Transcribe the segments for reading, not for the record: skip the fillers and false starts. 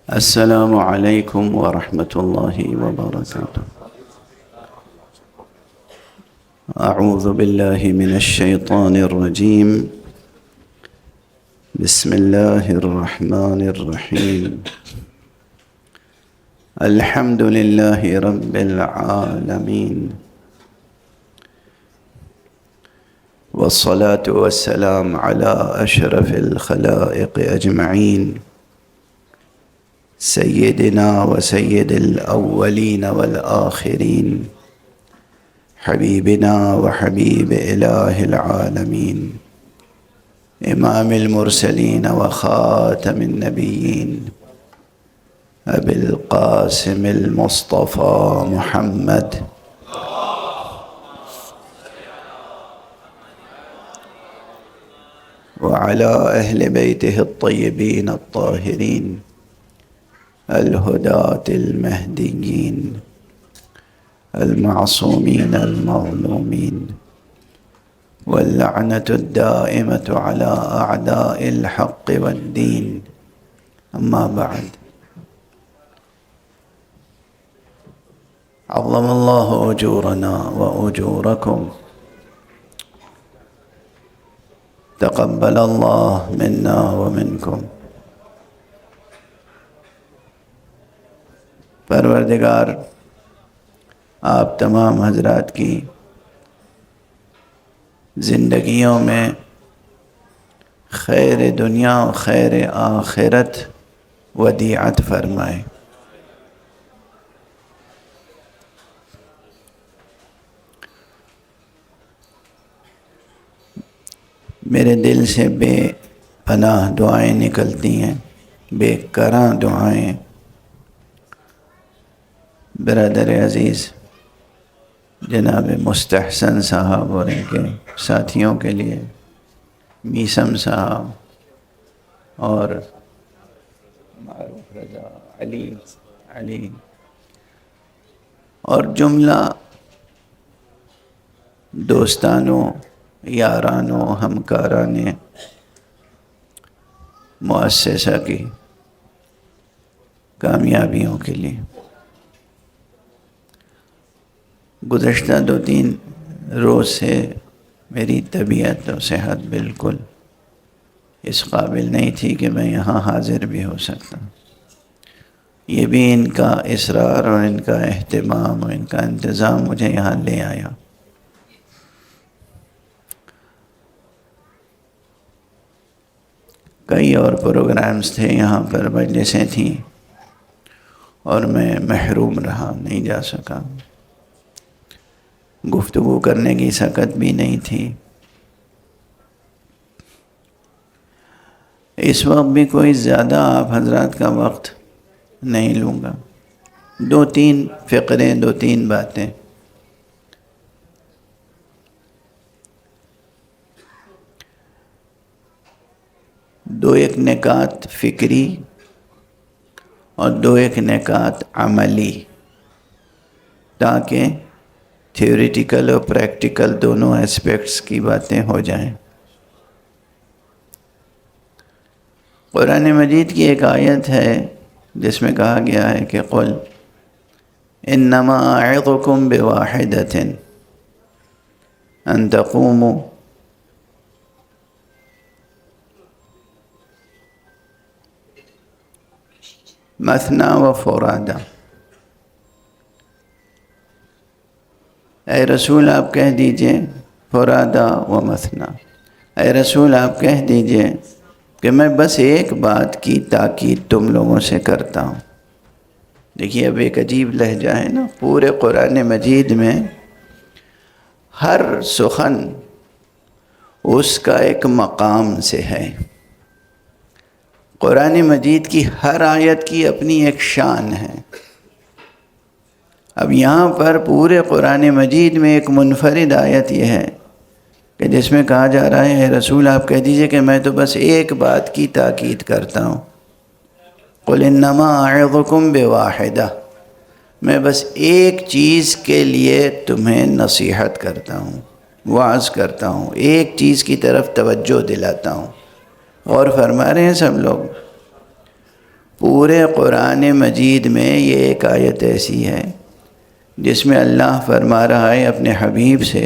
السلام عليكم ورحمة الله وبركاته. أعوذ بالله من الشيطان الرجيم. بسم الله الرحمن الرحيم. الحمد لله رب العالمين، والصلاة والسلام على أشرف الخلائق أجمعين، سيدنا وسيد الأولين والآخرين، حبيبنا وحبيب إله العالمين، إمام المرسلين وخاتم النبيين، أبي القاسم المصطفى محمد وعلى أهل بيته الطيبين الطاهرين الهداة المهديين المعصومين المظلومين، واللعنة الدائمة على أعداء الحق والدين. أما بعد، عظم الله أجورنا وأجوركم، تقبل الله منا ومنكم. پروردگار آپ تمام حضرات کی زندگیوں میں خیر دنیا و خیر آخرت ودیعت فرمائے. میرے دل سے بے پناہ دعائیں نکلتی ہیں، بے کراں دعائیں برادر عزیز جناب مستحسن صاحب اور ان کے ساتھیوں کے لیے، میسم صاحب اور معروف رضا علی اور جملہ دوستانوں، یارانوں، ہمکاران مؤسسہ کی کامیابیوں کے لیے. گزشتہ 2-3 روز سے میری طبیعت و صحت بالکل اس قابل نہیں تھی کہ میں یہاں حاضر بھی ہو سکتا. یہ بھی ان کا اصرار اور ان کا اہتمام اور ان کا انتظام مجھے یہاں لے آیا. کئی اور پروگرامز تھے، یہاں پر مجلسیں تھیں اور میں محروم رہا، نہیں جا سکا. گفتگو کرنے کی سکت بھی نہیں تھی. اس وقت بھی کوئی زیادہ آپ حضرات کا وقت نہیں لوں گا. 2-3 فقرے، 2-3 باتیں. ایک نکات فکری اور ایک نکات عملی، تاکہ تھیوریٹیکل اور پریکٹیکل دونوں اسپیکٹس کی باتیں ہو جائیں. قرآن مجید کی ایک آیت ہے جس میں کہا گیا ہے کہ قل انما اعظکم بواحدۃ ان تقوموا مثنی و فرادا. اے رسول آپ کہہ دیجئے فرادا و مثنی، اے رسول آپ کہہ دیجئے کہ میں بس ایک بات کی تاکید تم لوگوں سے کرتا ہوں. دیکھیے اب ایک عجیب لہجہ ہے نا، پورے قرآن مجید میں ہر سخن اس کا ایک مقام سے ہے. قرآن مجید کی ہر آیت کی اپنی ایک شان ہے. اب یہاں پر پورے قرآن مجید میں ایک منفرد آیت یہ ہے کہ جس میں کہا جا رہا ہے اے رسول آپ کہہ دیجئے کہ میں تو بس ایک بات کی تاکید کرتا ہوں. قل انما اعظکم بواحدہ، میں بس ایک چیز کے لیے تمہیں نصیحت کرتا ہوں، وعظ کرتا ہوں، ایک چیز کی طرف توجہ دلاتا ہوں. غور فرما رہے ہیں سب لوگ؟ پورے قرآن مجید میں یہ ایک آیت ایسی ہے جس میں اللہ فرما رہا ہے اپنے حبیب سے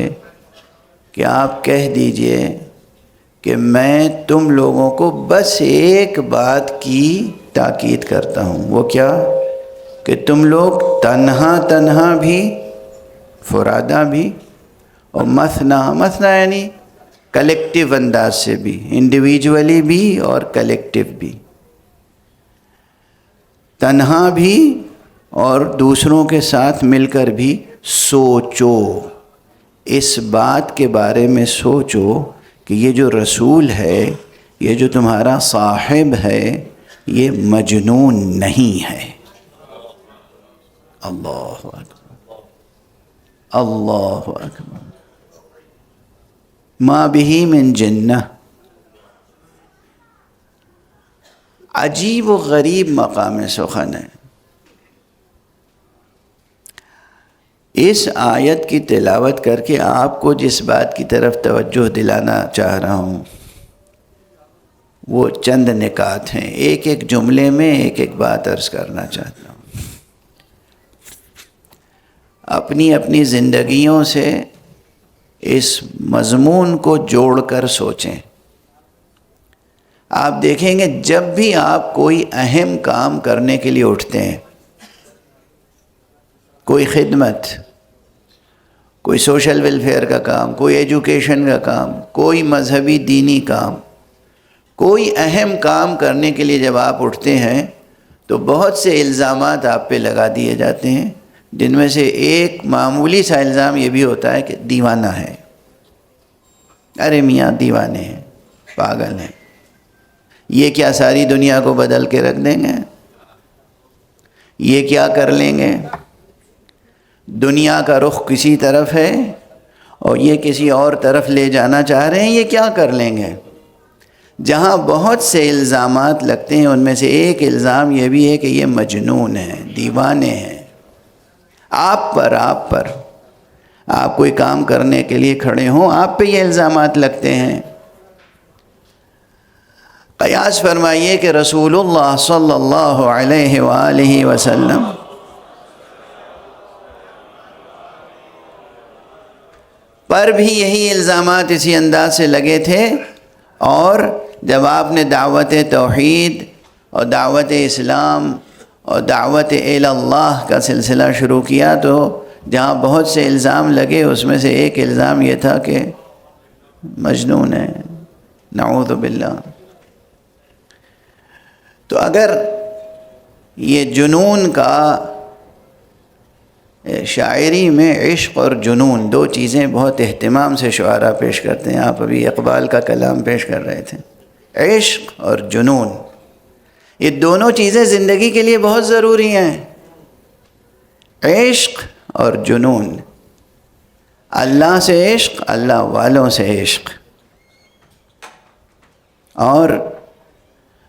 کہ آپ کہہ دیجئے کہ میں تم لوگوں کو بس ایک بات کی تاکید کرتا ہوں. وہ کیا؟ کہ تم لوگ تنہا بھی، فرادہ بھی، اور مثنا یعنی کلیکٹیو انداز سے بھی، انڈیویجولی بھی اور کلیکٹیو بھی، تنہا بھی اور دوسروں کے ساتھ مل کر بھی سوچو. اس بات کے بارے میں سوچو کہ یہ جو رسول ہے، یہ جو تمہارا صاحب ہے، یہ مجنون نہیں ہے. اللہ اکبر، اللہ اکبر. ما بہ من جنہ. عجیب و غریب مقام سخن ہے. اس آیت کی تلاوت کر کے آپ کو جس بات کی طرف توجہ دلانا چاہ رہا ہوں وہ چند نکات ہیں. ایک ایک جملے میں ایک ایک بات عرض کرنا چاہتا ہوں. اپنی اپنی زندگیوں سے اس مضمون کو جوڑ کر سوچیں. آپ دیکھیں گے جب بھی آپ کوئی اہم کام کرنے کے لیے اٹھتے ہیں، کوئی خدمت، کوئی سوشل ویلفیئر کا کام، کوئی ایجوکیشن کا کام، کوئی مذہبی دینی کام، کوئی اہم کام کرنے کے لیے جب آپ اٹھتے ہیں تو بہت سے الزامات آپ پہ لگا دیے جاتے ہیں، جن میں سے ایک معمولی سا الزام یہ بھی ہوتا ہے کہ دیوانہ ہے. ارے میاں دیوانے ہیں، پاگل ہیں، یہ کیا ساری دنیا کو بدل کے رکھ دیں گے؟ یہ کیا کر لیں گے؟ دنیا کا رخ کسی طرف ہے اور یہ کسی اور طرف لے جانا چاہ رہے ہیں، یہ کیا کر لیں گے؟ جہاں بہت سے الزامات لگتے ہیں ان میں سے ایک الزام یہ بھی ہے کہ یہ مجنون ہیں، دیوانے ہیں. آپ پر آپ کوئی کام کرنے کے لیے کھڑے ہوں، آپ پہ یہ الزامات لگتے ہیں. قیاس فرمائیے کہ رسول اللہ صلی اللہ علیہ وآلہ وسلم پر بھی یہی الزامات اسی انداز سے لگے تھے، اور جب آپ نے دعوت توحید اور دعوت اسلام اور دعوت الی اللہ کا سلسلہ شروع کیا تو جہاں بہت سے الزام لگے اس میں سے ایک الزام یہ تھا کہ مجنون ہے، نعوذ باللہ. تو اگر یہ جنون کا شاعری میں عشق اور جنون دو چیزیں بہت اہتمام سے شعراء پیش کرتے ہیں. آپ ابھی اقبال کا کلام پیش کر رہے تھے. عشق اور جنون، یہ دونوں چیزیں زندگی کے لیے بہت ضروری ہیں. عشق اور جنون، اللہ سے عشق، اللہ والوں سے عشق. اور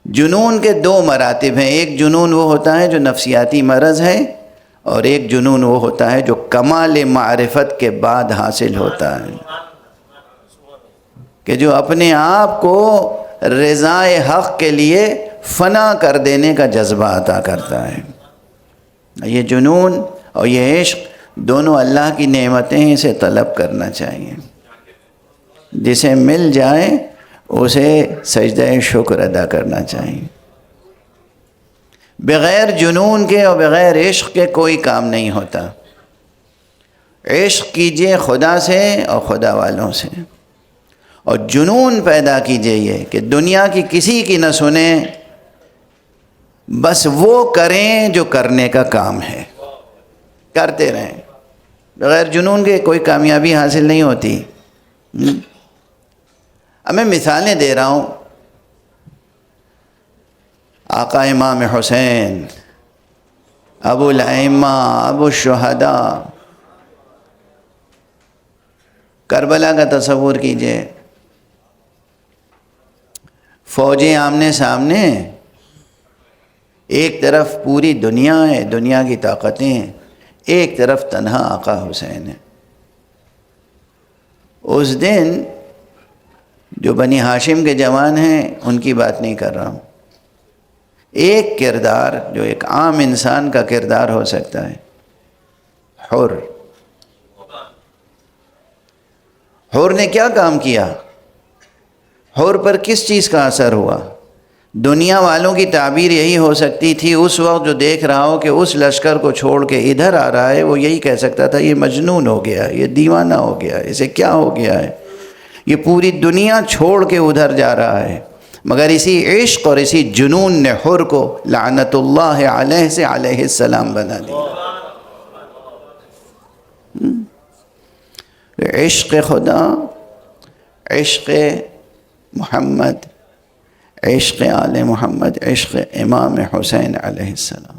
جنون کے دو مراتب ہیں. ایک جنون وہ ہوتا ہے جو نفسیاتی مرض ہے، اور ایک جنون وہ ہوتا ہے جو کمال معرفت کے بعد حاصل ہوتا ہے، کہ جو اپنے آپ کو رضائے حق کے لیے فنا کر دینے کا جذبہ عطا کرتا ہے. یہ جنون اور یہ عشق دونوں اللہ کی نعمتیں ہیں، اسے طلب کرنا چاہیے. جسے مل جائے اسے سجدہ شکر ادا کرنا چاہیے. بغیر جنون کے اور بغیر عشق کے کوئی کام نہیں ہوتا. عشق کیجئے خدا سے اور خدا والوں سے، اور جنون پیدا کیجئے یہ کہ دنیا کی کسی کی نہ سنیں، بس وہ کریں جو کرنے کا کام ہے، کرتے رہیں. بغیر جنون کے کوئی کامیابی حاصل نہیں ہوتی. اب میں مثالیں دے رہا ہوں. آقا امام حسین، ابو الائمہ، ابو الشہداء. کربلا کا تصور کیجئے، فوجیں آمنے سامنے، ایک طرف پوری دنیا ہے، دنیا کی طاقتیں، ایک طرف تنہا آقا حسین ہے. اس دن جو بنی ہاشم کے جوان ہیں ان کی بات نہیں کر رہا ہوں، ایک کردار جو ایک عام انسان کا کردار ہو سکتا ہے، حر. حر نے کیا کام کیا؟ حر پر کس چیز کا اثر ہوا؟ دنیا والوں کی تعبیر یہی ہو سکتی تھی اس وقت، جو دیکھ رہا ہو کہ اس لشکر کو چھوڑ کے ادھر آ رہا ہے، وہ یہی کہہ سکتا تھا یہ مجنون ہو گیا، یہ دیوانہ ہو گیا، اسے کیا ہو گیا ہے، یہ پوری دنیا چھوڑ کے ادھر جا رہا ہے. مگر اسی عشق اور اسی جنون نے حر کو لعنت اللہ علیہ سے علیہ السلام بنا دیا. عشق خدا، عشق محمد، عشق آل محمد، عشق امام حسین علیہ السلام،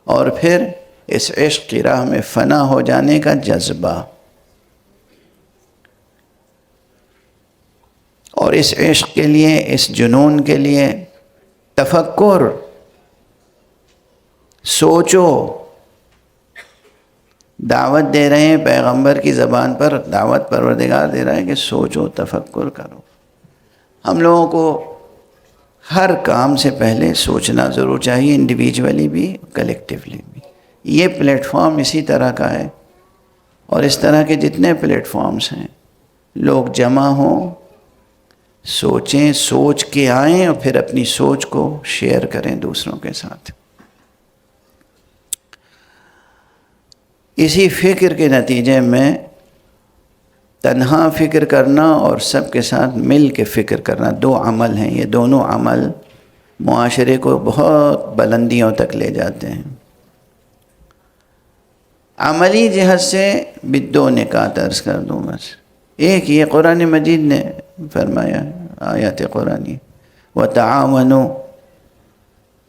اور پھر اس عشق کی راہ میں فنا ہو جانے کا جذبہ، اور اس عشق کے لیے، اس جنون کے لیے تفکر، سوچو. دعوت دے رہے ہیں پیغمبر کی زبان پر، دعوت پروردگار دے رہا ہے کہ سوچو، تفکر کرو. ہم لوگوں کو ہر کام سے پہلے سوچنا ضرور چاہیے، انڈیویجولی بھی، کلیکٹیولی بھی. یہ پلیٹ فارم اسی طرح کا ہے، اور اس طرح کے جتنے پلیٹ فارمز ہیں، لوگ جمع ہوں، سوچیں، سوچ کے آئیں، اور پھر اپنی سوچ کو شیئر کریں دوسروں کے ساتھ. اسی فکر کے نتیجے میں تنہا فکر کرنا اور سب کے ساتھ مل کے فکر کرنا، دو عمل ہیں. یہ دونوں عمل معاشرے کو بہت بلندیوں تک لے جاتے ہیں. عملی جہت سے بھی دو نکات عرض کر دوں بس. ایک یہ قرآن مجید نے فرمایا، آیات قرآنی، وَتَعَاوَنُوا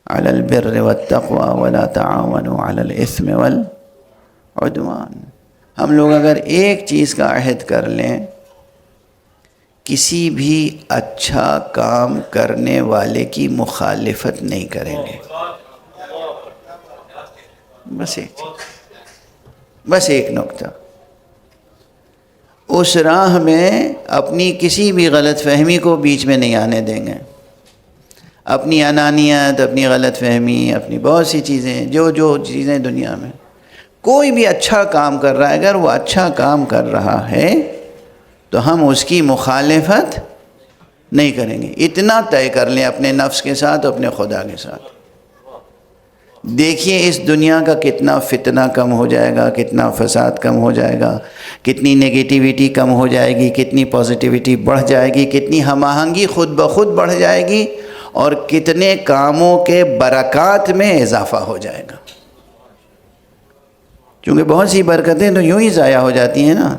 عَلَى الْبِرِّ وَالتَّقْوَى وَلَا تَعَاوَنُوا عَلَى الْإِثْمِ وَالْعُدْوَانِ. ہم لوگ اگر ایک چیز کا عہد کر لیں، کسی بھی اچھا کام کرنے والے کی مخالفت نہیں کریں گے. بس ایک نقطہ. اس راہ میں اپنی کسی بھی غلط فہمی کو بیچ میں نہیں آنے دیں گے. اپنی انانیت، اپنی غلط فہمی، اپنی بہت سی چیزیں، جو چیزیں دنیا میں کوئی بھی اچھا کام کر رہا ہے، اگر وہ اچھا کام کر رہا ہے تو ہم اس کی مخالفت نہیں کریں گے. اتنا طے کر لیں اپنے نفس کے ساتھ، اپنے خدا کے ساتھ. دیکھیے اس دنیا کا کتنا فتنہ کم ہو جائے گا، کتنا فساد کم ہو جائے گا، کتنی نگیٹیویٹی کم ہو جائے گی، کتنی پازیٹیویٹی بڑھ جائے گی، کتنی ہم آہنگی خود بخود بڑھ جائے گی، اور کتنے کاموں کے برکات میں اضافہ ہو جائے گا. کیونکہ بہت سی برکتیں تو یوں ہی ضائع ہو جاتی ہیں نا،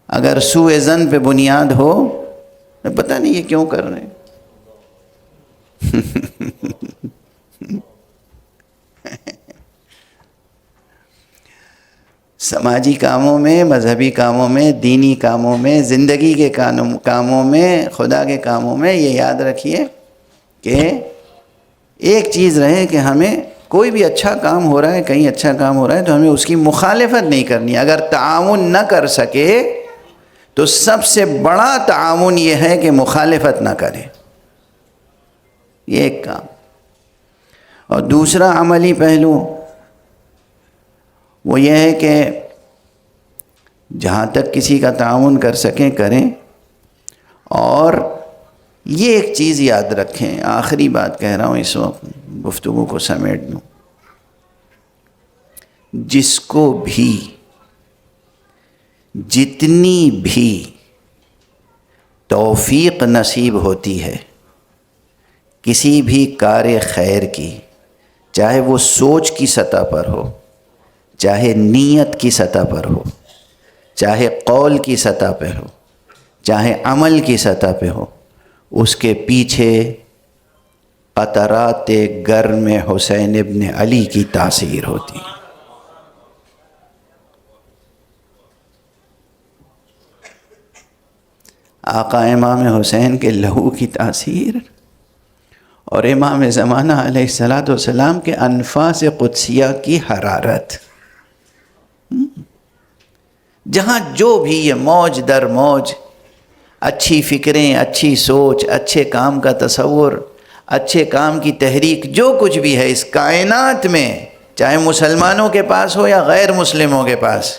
اگر سوء ظن پہ بنیاد ہو. پتہ نہیں یہ کیوں کر رہے ہیں. سماجی کاموں میں، مذہبی کاموں میں، دینی کاموں میں، زندگی کے کاموں میں، خدا کے کاموں میں یہ یاد رکھیے کہ ایک چیز رہے کہ ہمیں کوئی بھی اچھا کام ہو رہا ہے، کہیں اچھا کام ہو رہا ہے تو ہمیں اس کی مخالفت نہیں کرنی. اگر تعاون نہ کر سکے تو سب سے بڑا تعاون یہ ہے کہ مخالفت نہ کرے. یہ ایک کام. اور دوسرا عملی پہلو وہ یہ ہے کہ جہاں تک کسی کا تعاون کر سکیں کریں. اور یہ ایک چیز یاد رکھیں، آخری بات کہہ رہا ہوں اس وقت، گفتگو کو سمیٹ دوں. جس کو بھی جتنی بھی توفیق نصیب ہوتی ہے کسی بھی کار خیر کی، چاہے وہ سوچ کی سطح پر ہو، چاہے نیت کی سطح پر ہو، چاہے قول کی سطح پہ ہو، چاہے عمل کی سطح پہ ہو، اس کے پیچھے قطرات گرم حسین ابن علی کی تاثیر ہوتی ہے. آقا امام حسین کے لہو کی تاثیر اور امام زمانہ علیہ السلام کے انفاس قدسیہ کی حرارت. جہاں جو بھی یہ موج در موج، اچھی فکریں، اچھی سوچ، اچھے کام کا تصور، اچھے کام کی تحریک جو کچھ بھی ہے اس کائنات میں، چاہے مسلمانوں کے پاس ہو یا غیر مسلموں کے پاس،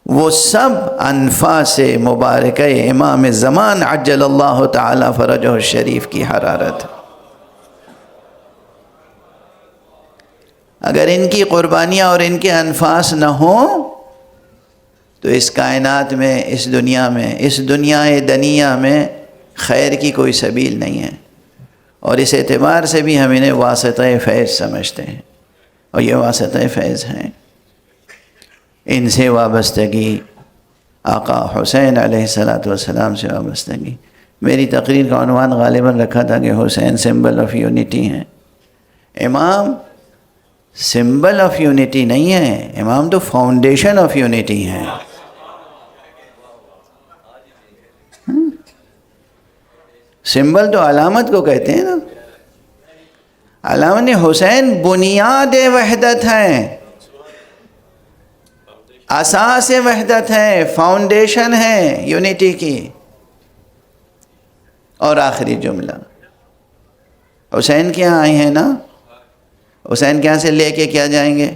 وہ سب انفاس مبارکہ امام زمان عجل اللہ تعالی فرجہ الشریف کی حرارت۔ اگر ان کی قربانیاں اور ان کے انفاس نہ ہوں تو اس کائنات میں، اس دنیا دنیا میں خیر کی کوئی سبیل نہیں ہے۔ اور اس اعتبار سے بھی ہم انہیں واسطہ فیض سمجھتے ہیں، اور یہ واسطہ فیض ہیں۔ ان سے وابستگی، آقا حسین علیہ السلام سے وابستگی۔ میری تقریر کا عنوان غالباً رکھا تھا کہ حسین سمبل آف یونٹی ہیں۔ امام سمبل آف یونٹی نہیں ہے، امام تو فاؤنڈیشن آف یونٹی ہیں۔ سمبل تو علامت کو کہتے ہیں نا، علامت حسین بنیاد وحدت ہیں، اساس وحدت ہے، فاؤنڈیشن ہے یونٹی کی۔ اور آخری جملہ، حسین کے یہاں آئے ہیں نا، حسین کے یہاں سے لے کے کیا جائیں گے؟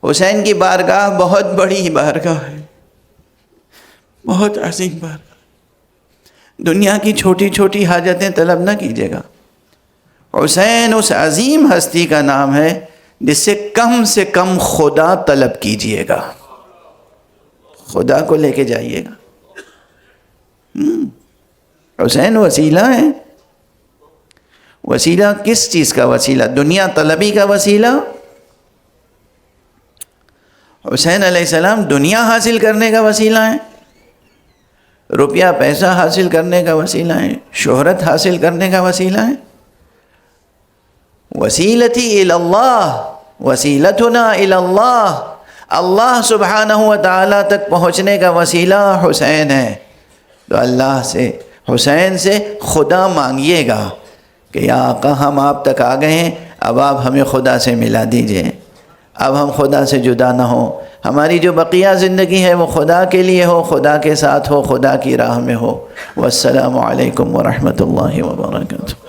حسین کی بارگاہ بہت بڑی بارگاہ ہے، بہت عظیم بارگاہ۔ دنیا کی چھوٹی چھوٹی حاجتیں طلب نہ کیجیے گا۔ حسین اس عظیم ہستی کا نام ہے جس سے کم خدا طلب کیجیے گا، خدا کو لے کے جائیے گا۔ حسین وسیلہ ہے۔ وسیلہ کس چیز کا وسیلہ؟ دنیا طلبی کا وسیلہ؟ حسین علیہ السلام دنیا حاصل کرنے کا وسیلہ ہے، روپیہ پیسہ حاصل کرنے کا وسیلہ ہے، شہرت حاصل کرنے کا وسیلہ ہے؟ وسیلتی الی اللہ، وسیلتنا الی اللہ، اللہ سبحانہ و تعالیٰ تک پہنچنے کا وسیلہ حسین ہے۔ تو اللہ سے، حسین سے خدا مانگیے گا کہ یا آقا ہم آپ تک آ گئے ہیں، اب آپ ہمیں خدا سے ملا دیجئے، اب ہم خدا سے جدا نہ ہوں، ہماری جو بقیہ زندگی ہے وہ خدا کے لیے ہو، خدا کے ساتھ ہو، خدا کی راہ میں ہو۔ والسلام علیکم ورحمۃ اللہ وبرکاتہ۔